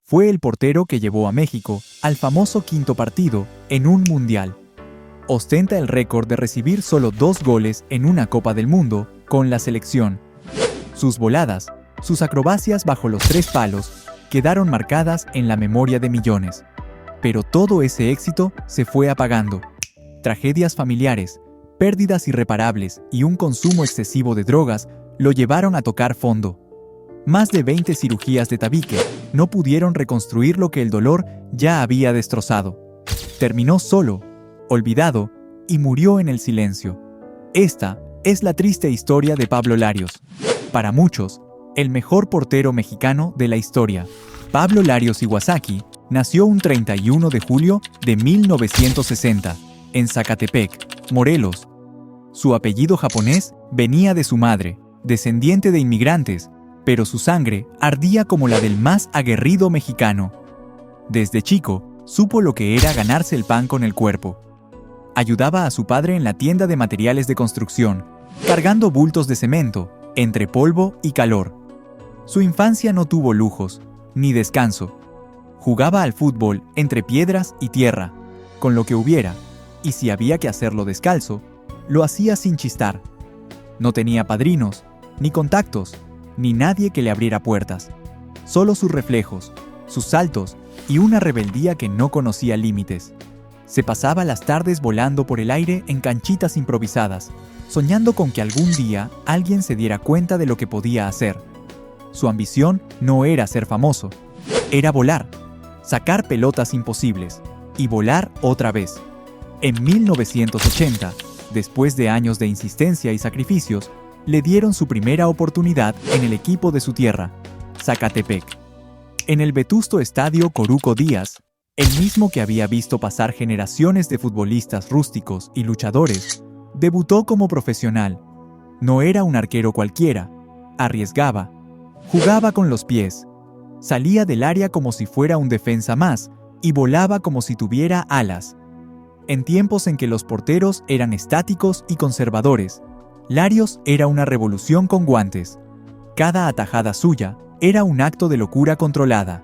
Fue el portero que llevó a México al famoso quinto partido en un mundial. Ostenta el récord de recibir solo 2 goles en una Copa del Mundo con la selección. Sus voladas, sus acrobacias bajo los 3 palos, quedaron marcadas en la memoria de millones. Pero todo ese éxito se fue apagando. Tragedias familiares, pérdidas irreparables y un consumo excesivo de drogas lo llevaron a tocar fondo. Más de 20 cirugías de tabique no pudieron reconstruir lo que el dolor ya había destrozado. Terminó solo, olvidado y murió en el silencio. Esta es la triste historia de Pablo Larios. Para muchos, el mejor portero mexicano de la historia. Pablo Larios Iwasaki nació un 31 de julio de 1960 en Zacatepec, Morelos. Su apellido japonés venía de su madre, descendiente de inmigrantes, pero su sangre ardía como la del más aguerrido mexicano. Desde chico, supo lo que era ganarse el pan con el cuerpo. Ayudaba a su padre en la tienda de materiales de construcción, cargando bultos de cemento, entre polvo y calor. Su infancia no tuvo lujos, ni descanso. Jugaba al fútbol entre piedras y tierra, con lo que hubiera, y si había que hacerlo descalzo, lo hacía sin chistar. No tenía padrinos, ni contactos, ni nadie que le abriera puertas. Solo sus reflejos, sus saltos y una rebeldía que no conocía límites. Se pasaba las tardes volando por el aire en canchitas improvisadas, soñando con que algún día alguien se diera cuenta de lo que podía hacer. Su ambición no era ser famoso, era volar, sacar pelotas imposibles y volar otra vez. En 1980, después de años de insistencia y sacrificios, le dieron su primera oportunidad en el equipo de su tierra, Zacatepec. En el vetusto estadio Coruco Díaz, el mismo que había visto pasar generaciones de futbolistas rústicos y luchadores, debutó como profesional. No era un arquero cualquiera, arriesgaba, jugaba con los pies, salía del área como si fuera un defensa más y volaba como si tuviera alas. En tiempos en que los porteros eran estáticos y conservadores, Larios era una revolución con guantes. Cada atajada suya era un acto de locura controlada.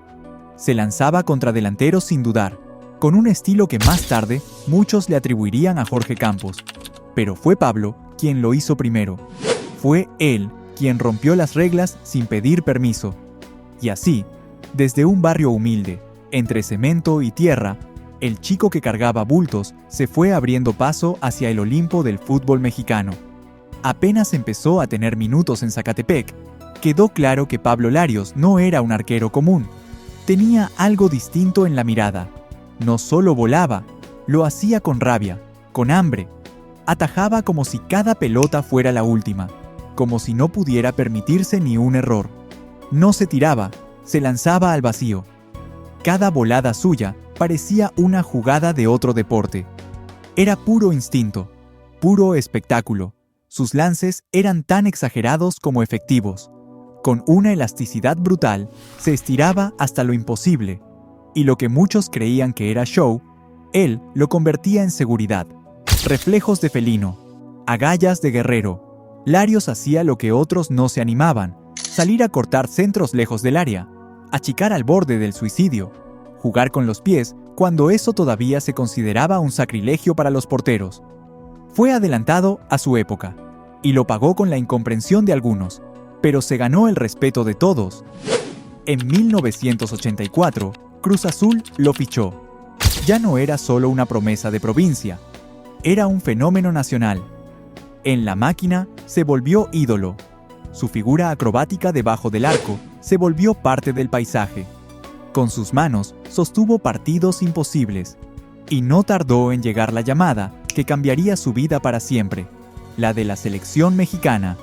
Se lanzaba contra delanteros sin dudar, con un estilo que más tarde muchos le atribuirían a Jorge Campos. Pero fue Pablo quien lo hizo primero. Fue él quien rompió las reglas sin pedir permiso. Y así, desde un barrio humilde, entre cemento y tierra, el chico que cargaba bultos se fue abriendo paso hacia el Olimpo del fútbol mexicano. Apenas empezó a tener minutos en Zacatepec, quedó claro que Pablo Larios no era un arquero común. Tenía algo distinto en la mirada. No solo volaba, lo hacía con rabia, con hambre. Atajaba como si cada pelota fuera la última, como si no pudiera permitirse ni un error. No se tiraba, se lanzaba al vacío. Cada volada suya parecía una jugada de otro deporte. Era puro instinto, puro espectáculo. Sus lances eran tan exagerados como efectivos. Con una elasticidad brutal, se estiraba hasta lo imposible. Y lo que muchos creían que era show, él lo convertía en seguridad. Reflejos de felino, agallas de guerrero. Larios hacía lo que otros no se animaban: salir a cortar centros lejos del área, achicar al borde del suicidio, jugar con los pies cuando eso todavía se consideraba un sacrilegio para los porteros. Fue adelantado a su época, y lo pagó con la incomprensión de algunos, pero se ganó el respeto de todos. En 1984, Cruz Azul lo fichó. Ya no era solo una promesa de provincia, era un fenómeno nacional. En la máquina se volvió ídolo. Su figura acrobática debajo del arco se volvió parte del paisaje. Con sus manos sostuvo partidos imposibles, y no tardó en llegar la llamada que cambiaría su vida para siempre, la de la selección mexicana.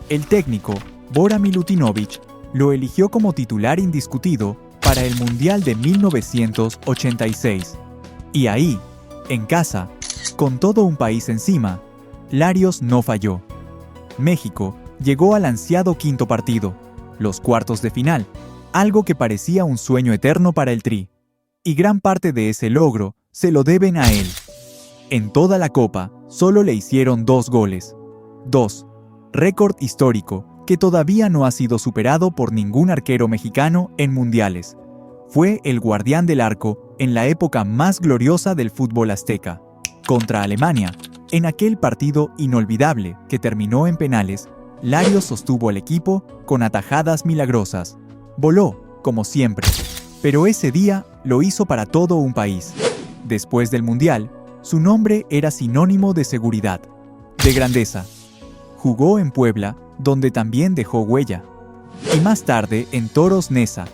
El técnico, Bora Milutinovic, lo eligió como titular indiscutido para el Mundial de 1986. Y ahí, en casa, con todo un país encima, Larios no falló. México llegó al ansiado quinto partido, los cuartos de final, algo que parecía un sueño eterno para el Tri. Y gran parte de ese logro se lo deben a él. En toda la Copa, solo le hicieron 2 goles. 2. Récord histórico que todavía no ha sido superado por ningún arquero mexicano en mundiales. Fue el guardián del arco en la época más gloriosa del fútbol azteca. Contra Alemania, en aquel partido inolvidable que terminó en penales, Larios sostuvo al equipo con atajadas milagrosas. Voló, como siempre, pero ese día lo hizo para todo un país. Después del Mundial, su nombre era sinónimo de seguridad, de grandeza. Jugó en Puebla, donde también dejó huella. Y más tarde en Toros Neza,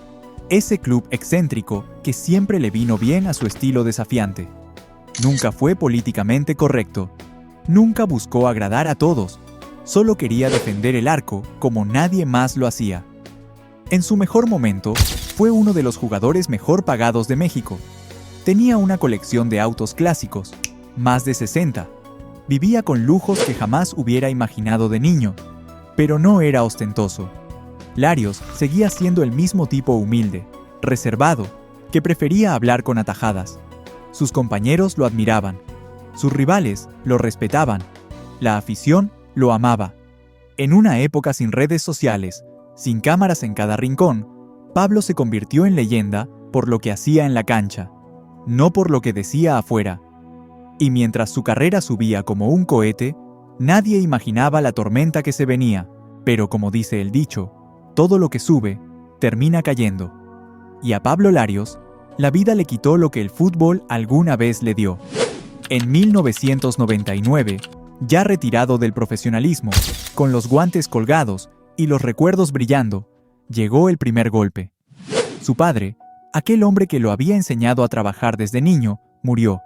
ese club excéntrico que siempre le vino bien a su estilo desafiante. Nunca fue políticamente correcto. Nunca buscó agradar a todos. Solo quería defender el arco como nadie más lo hacía. En su mejor momento, fue uno de los jugadores mejor pagados de México. Tenía una colección de autos clásicos, más de 60. Vivía con lujos que jamás hubiera imaginado de niño, pero no era ostentoso. Larios seguía siendo el mismo tipo humilde, reservado, que prefería hablar con atajadas. Sus compañeros lo admiraban, sus rivales lo respetaban, la afición lo amaba. En una época sin redes sociales, sin cámaras en cada rincón, Pablo se convirtió en leyenda por lo que hacía en la cancha, no por lo que decía afuera. Y mientras su carrera subía como un cohete, nadie imaginaba la tormenta que se venía, pero como dice el dicho, todo lo que sube, termina cayendo. Y a Pablo Larios, la vida le quitó lo que el fútbol alguna vez le dio. En 1999, ya retirado del profesionalismo, con los guantes colgados y los recuerdos brillando, llegó el primer golpe. Su padre, aquel hombre que lo había enseñado a trabajar desde niño, murió.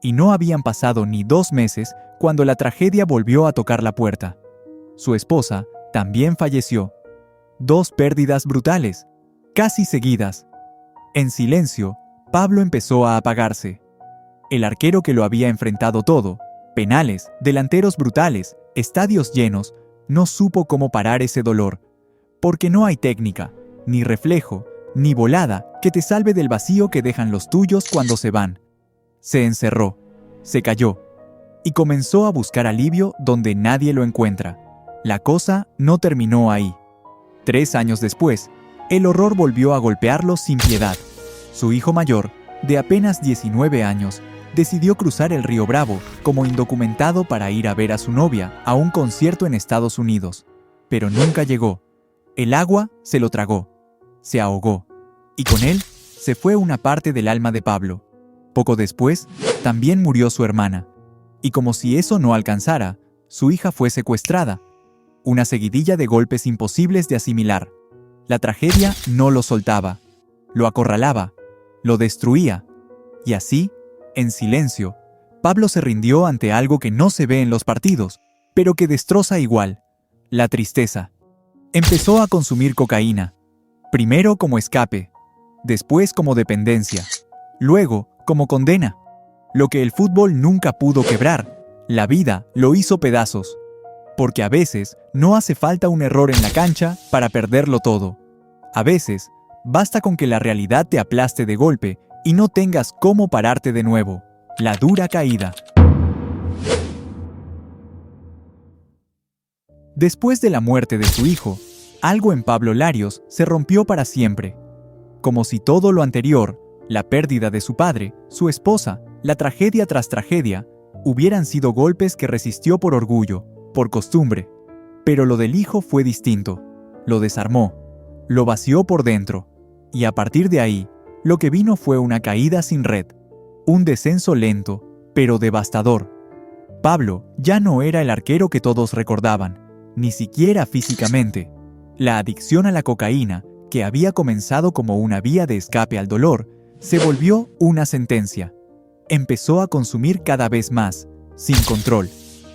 Y no habían pasado ni 2 meses cuando la tragedia volvió a tocar la puerta. Su esposa también falleció. 2 pérdidas brutales, casi seguidas. En silencio, Pablo empezó a apagarse. El arquero que lo había enfrentado todo, penales, delanteros brutales, estadios llenos, no supo cómo parar ese dolor. Porque no hay técnica, ni reflejo, ni volada que te salve del vacío que dejan los tuyos cuando se van. Se encerró, se cayó, y comenzó a buscar alivio donde nadie lo encuentra. La cosa no terminó ahí. 3 años después, el horror volvió a golpearlo sin piedad. Su hijo mayor, de apenas 19 años, decidió cruzar el río Bravo como indocumentado para ir a ver a su novia a un concierto en Estados Unidos. Pero nunca llegó. El agua se lo tragó, se ahogó, y con él se fue una parte del alma de Pablo. Poco después, también murió su hermana. Y como si eso no alcanzara, su hija fue secuestrada. Una seguidilla de golpes imposibles de asimilar. La tragedia no lo soltaba, lo acorralaba, lo destruía. Y así, en silencio, Pablo se rindió ante algo que no se ve en los partidos, pero que destroza igual: la tristeza. Empezó a consumir cocaína, primero como escape, después como dependencia, luego como condena. Lo que el fútbol nunca pudo quebrar, la vida lo hizo pedazos. Porque a veces no hace falta un error en la cancha para perderlo todo. A veces, basta con que la realidad te aplaste de golpe y no tengas cómo pararte de nuevo. La dura caída. Después de la muerte de su hijo, algo en Pablo Larios se rompió para siempre. Como si todo lo anterior, la pérdida de su padre, su esposa, la tragedia tras tragedia, hubieran sido golpes que resistió por orgullo, por costumbre. Pero lo del hijo fue distinto. Lo desarmó, lo vació por dentro, y a partir de ahí, lo que vino fue una caída sin red, un descenso lento, pero devastador. Pablo ya no era el arquero que todos recordaban, ni siquiera físicamente. La adicción a la cocaína, que había comenzado como una vía de escape al dolor, se volvió una sentencia. Empezó a consumir cada vez más, sin control.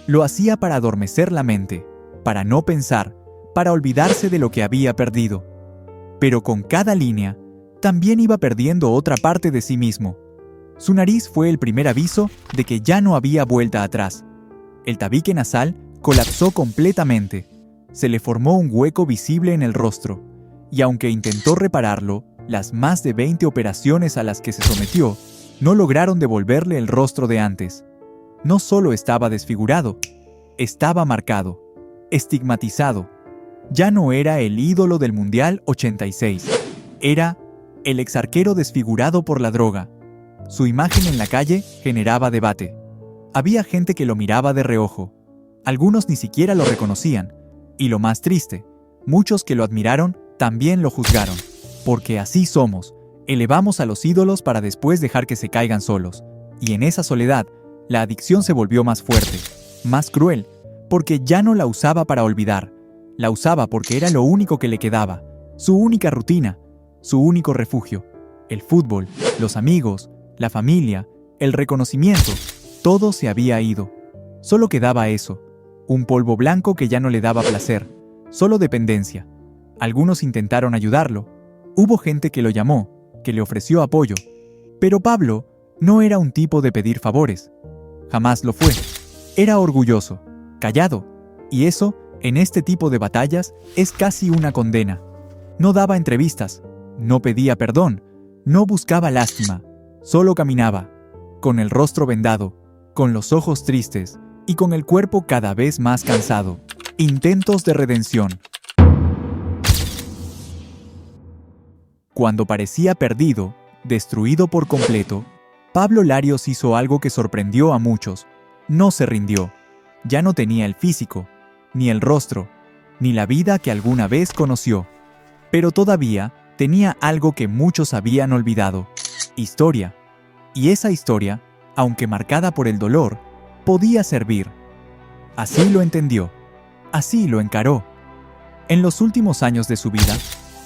Lo hacía para adormecer la mente, para no pensar, para olvidarse de lo que había perdido. Pero con cada línea, también iba perdiendo otra parte de sí mismo. Su nariz fue el primer aviso de que ya no había vuelta atrás. El tabique nasal colapsó completamente. Se le formó un hueco visible en el rostro, y aunque intentó repararlo, las más de 20 operaciones a las que se sometió no lograron devolverle el rostro de antes. No solo estaba desfigurado, estaba marcado, estigmatizado. Ya no era el ídolo del Mundial 86, era el exarquero desfigurado por la droga. Su imagen en la calle generaba debate. Había gente que lo miraba de reojo. Algunos ni siquiera lo reconocían. Y lo más triste, muchos que lo admiraron también lo juzgaron. Porque así somos. Elevamos a los ídolos para después dejar que se caigan solos. Y en esa soledad, la adicción se volvió más fuerte, más cruel, porque ya no la usaba para olvidar. La usaba porque era lo único que le quedaba, su única rutina, su único refugio. El fútbol, los amigos, la familia, el reconocimiento, todo se había ido. Solo quedaba eso, un polvo blanco que ya no le daba placer, solo dependencia. Algunos intentaron ayudarlo. Hubo gente que lo llamó, que le ofreció apoyo. Pero Pablo no era un tipo de pedir favores. Jamás lo fue. Era orgulloso, callado, y eso, en este tipo de batallas, es casi una condena. No daba entrevistas, no pedía perdón, no buscaba lástima, solo caminaba, con el rostro vendado, con los ojos tristes y con el cuerpo cada vez más cansado. Intentos de redención. Cuando parecía perdido, destruido por completo, Pablo Larios hizo algo que sorprendió a muchos. No se rindió. Ya no tenía el físico, ni el rostro, ni la vida que alguna vez conoció. Pero todavía tenía algo que muchos habían olvidado: historia. Y esa historia, aunque marcada por el dolor, podía servir. Así lo entendió. Así lo encaró. En los últimos años de su vida,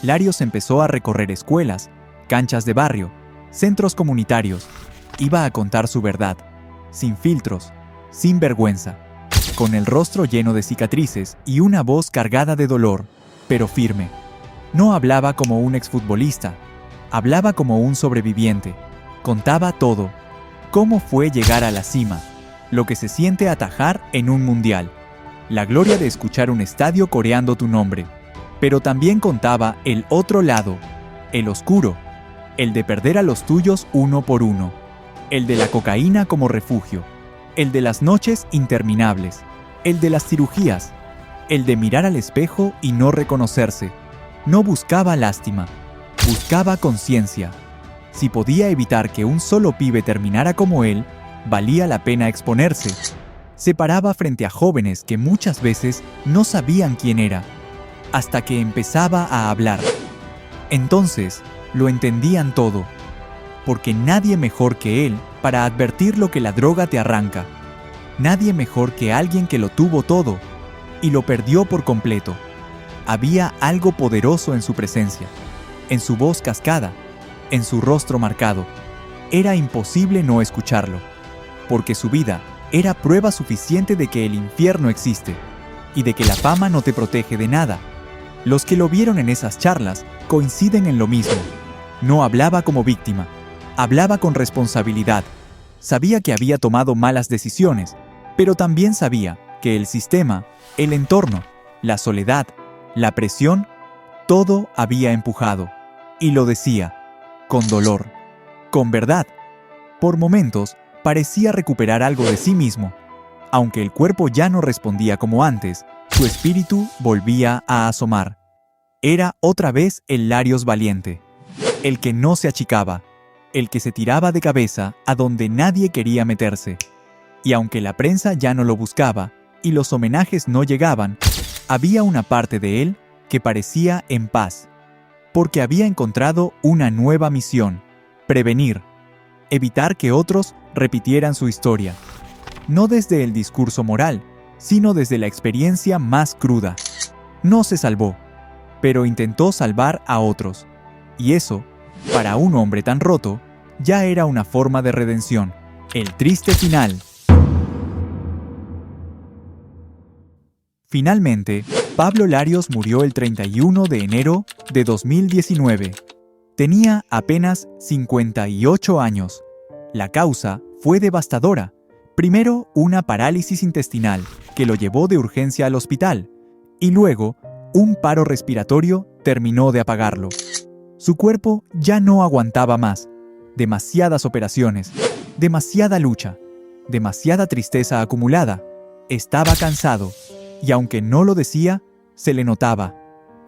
Larios empezó a recorrer escuelas, canchas de barrio, centros comunitarios. Iba a contar su verdad, sin filtros, sin vergüenza, con el rostro lleno de cicatrices y una voz cargada de dolor, pero firme. No hablaba como un exfutbolista, hablaba como un sobreviviente. Contaba todo: cómo fue llegar a la cima, lo que se siente atajar en un mundial, la gloria de escuchar un estadio coreando tu nombre. Pero también contaba el otro lado, el oscuro, el de perder a los tuyos uno por uno, el de la cocaína como refugio, el de las noches interminables, el de las cirugías, el de mirar al espejo y no reconocerse. No buscaba lástima, buscaba conciencia. Si podía evitar que un solo pibe terminara como él, valía la pena exponerse. Se paraba frente a jóvenes que muchas veces no sabían quién era, hasta que empezaba a hablar. Entonces, lo entendían todo, porque nadie mejor que él para advertir lo que la droga te arranca. Nadie mejor que alguien que lo tuvo todo y lo perdió por completo. Había algo poderoso en su presencia, en su voz cascada, en su rostro marcado. Era imposible no escucharlo, porque su vida era prueba suficiente de que el infierno existe y de que la fama no te protege de nada. Los que lo vieron en esas charlas coinciden en lo mismo. No hablaba como víctima, hablaba con responsabilidad. Sabía que había tomado malas decisiones, pero también sabía que el sistema, el entorno, la soledad, la presión, todo había empujado. Y lo decía, con dolor, con verdad. Por momentos, parecía recuperar algo de sí mismo. Aunque el cuerpo ya no respondía como antes, su espíritu volvía a asomar. Era otra vez el Larios valiente, el que no se achicaba, el que se tiraba de cabeza a donde nadie quería meterse. Y aunque la prensa ya no lo buscaba y los homenajes no llegaban, había una parte de él que parecía en paz, porque había encontrado una nueva misión: prevenir, evitar que otros repitieran su historia. No desde el discurso moral, sino desde la experiencia más cruda. No se salvó, pero intentó salvar a otros. Y eso, para un hombre tan roto, ya era una forma de redención. El triste final. Finalmente, Pablo Larios murió el 31 de enero de 2019. Tenía apenas 58 años. La causa fue devastadora. Primero, una parálisis intestinal que lo llevó de urgencia al hospital, y luego, un paro respiratorio terminó de apagarlo. Su cuerpo ya no aguantaba más. Demasiadas operaciones, demasiada lucha, demasiada tristeza acumulada. Estaba cansado, y aunque no lo decía, se le notaba.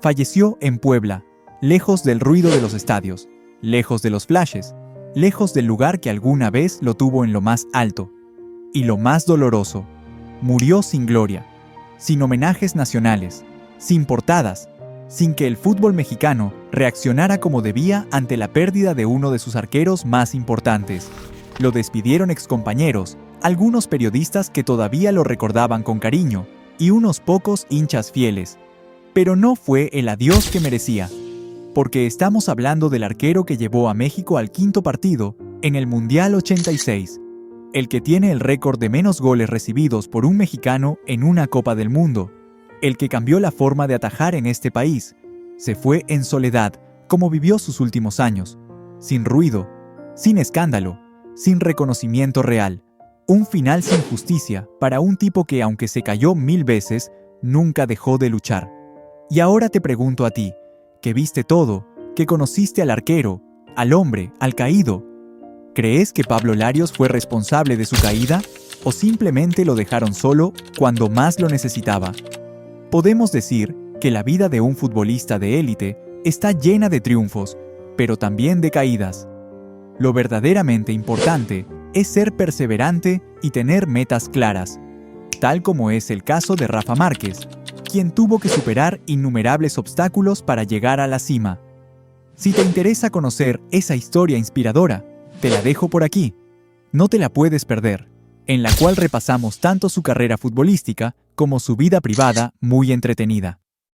Falleció en Puebla, lejos del ruido de los estadios, lejos de los flashes, lejos del lugar que alguna vez lo tuvo en lo más alto. Y lo más doloroso, murió sin gloria, sin homenajes nacionales, sin portadas, sin que el fútbol mexicano reaccionara como debía ante la pérdida de uno de sus arqueros más importantes. Lo despidieron excompañeros, algunos periodistas que todavía lo recordaban con cariño, y unos pocos hinchas fieles. Pero no fue el adiós que merecía, porque estamos hablando del arquero que llevó a México al quinto partido en el Mundial 86, el que tiene el récord de menos goles recibidos por un mexicano en una Copa del Mundo, el que cambió la forma de atajar en este país. Se fue en soledad, como vivió sus últimos años, sin ruido, sin escándalo, sin reconocimiento real. Un final sin justicia para un tipo que, aunque se cayó 1000 veces, nunca dejó de luchar. Y ahora te pregunto a ti, que viste todo, que conociste al arquero, al hombre, al caído, ¿crees que Pablo Larios fue responsable de su caída o simplemente lo dejaron solo cuando más lo necesitaba? Podemos decir que la vida de un futbolista de élite está llena de triunfos, pero también de caídas. Lo verdaderamente importante es ser perseverante y tener metas claras, tal como es el caso de Rafa Márquez, quien tuvo que superar innumerables obstáculos para llegar a la cima. Si te interesa conocer esa historia inspiradora, te la dejo por aquí. No te la puedes perder, en la cual repasamos tanto su carrera futbolística como su vida privada muy entretenida.